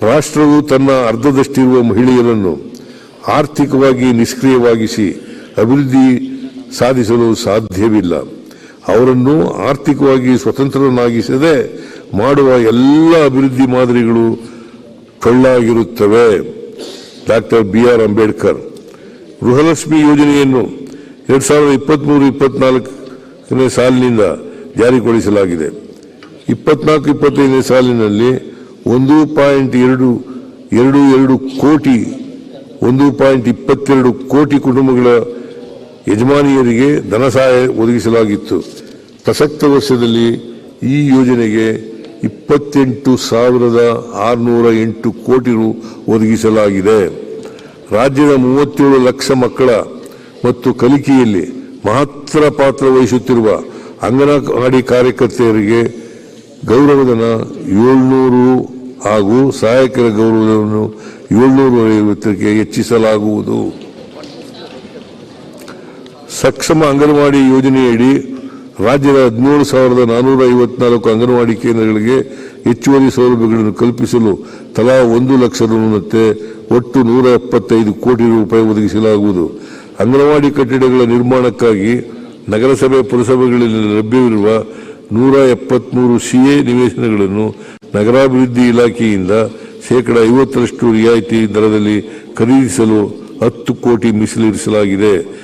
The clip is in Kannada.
ರಾಷ್ಟ್ರವು ತನ್ನ ಅರ್ಧದಷ್ಟಿರುವ ಮಹಿಳೆಯರನ್ನು ಆರ್ಥಿಕವಾಗಿ ನಿಷ್ಕ್ರಿಯವಾಗಿಸಿ ಅಭಿವೃದ್ಧಿ ಸಾಧಿಸಲು ಸಾಧ್ಯವಿಲ್ಲ. ಅವರನ್ನು ಆರ್ಥಿಕವಾಗಿ ಸ್ವತಂತ್ರರನ್ನಾಗಿಸದೆ ಮಾಡುವ ಎಲ್ಲ ಅಭಿವೃದ್ಧಿ ಮಾದರಿಗಳು ಟೊಳ್ಳಾಗಿರುತ್ತವೆ. Doctor BR Ambedkar. ಗೃಹಲಕ್ಷ್ಮಿ ಯೋಜನೆಯನ್ನು 2023-24 ಸಾಲಿನಿಂದ ಜಾರಿಗೊಳಿಸಲಾಗಿದೆ. 24-25 ಸಾಲಿನಲ್ಲಿ 1.22 ಕೋಟಿ ಕುಟುಂಬಗಳ ಯಜಮಾನಿಯರಿಗೆ ಧನ ಸಹಾಯ ಒದಗಿಸಲಾಗಿತ್ತು. ಪ್ರಸಕ್ತ ವರ್ಷದಲ್ಲಿ ಈ ಯೋಜನೆಗೆ 28,608 ಕೋಟಿ ರು ಒದಗಿಸಲಾಗಿದೆ. ರಾಜ್ಯದ 37 ಲಕ್ಷ ಮಕ್ಕಳ ಮತ್ತು ಕಲಿಕೆಯಲ್ಲಿ ಮಹತ್ತರ ಪಾತ್ರ ವಹಿಸುತ್ತಿರುವ ಅಂಗನವಾಡಿ ಕಾರ್ಯಕರ್ತೆಯರಿಗೆ ಗೌರವಧನ 700 ಹಾಗೂ ಸಹಾಯಕರ ಗೌರವಧನವನ್ನು 750ಕ್ಕೆ ಹೆಚ್ಚಿಸಲಾಗುವುದು. ಸಕ್ಷಮ ಅಂಗನವಾಡಿ ಯೋಜನೆಯಡಿ ರಾಜ್ಯದ 17,454 ಅಂಗನವಾಡಿ ಕೇಂದ್ರಗಳಿಗೆ ಹೆಚ್ಚುವರಿ ಸೌಲಭ್ಯಗಳನ್ನು ಕಲ್ಪಿಸಲು ತಲಾ 1 ಲಕ್ಷ ರುನಂತೆ ಒಟ್ಟು 175 ಕೋಟಿ ರೂಪಾಯಿ ಒದಗಿಸಲಾಗುವುದು. ಅಂಗನವಾಡಿ ಕಟ್ಟಡಗಳ ನಿರ್ಮಾಣಕ್ಕಾಗಿ ನಗರಸಭೆ ಪುರಸಭೆಗಳಲ್ಲಿ ಲಭ್ಯವಿರುವ 173 CA ನಿವೇಶನಗಳನ್ನು ನಗರಾಭಿವೃದ್ಧಿ ಇಲಾಖೆಯಿಂದ 50% ರಿಯಾಯಿತಿ ದರದಲ್ಲಿ ಖರೀದಿಸಲು 10 ಕೋಟಿ ಮೀಸಲಿರಿಸಲಾಗಿದೆ.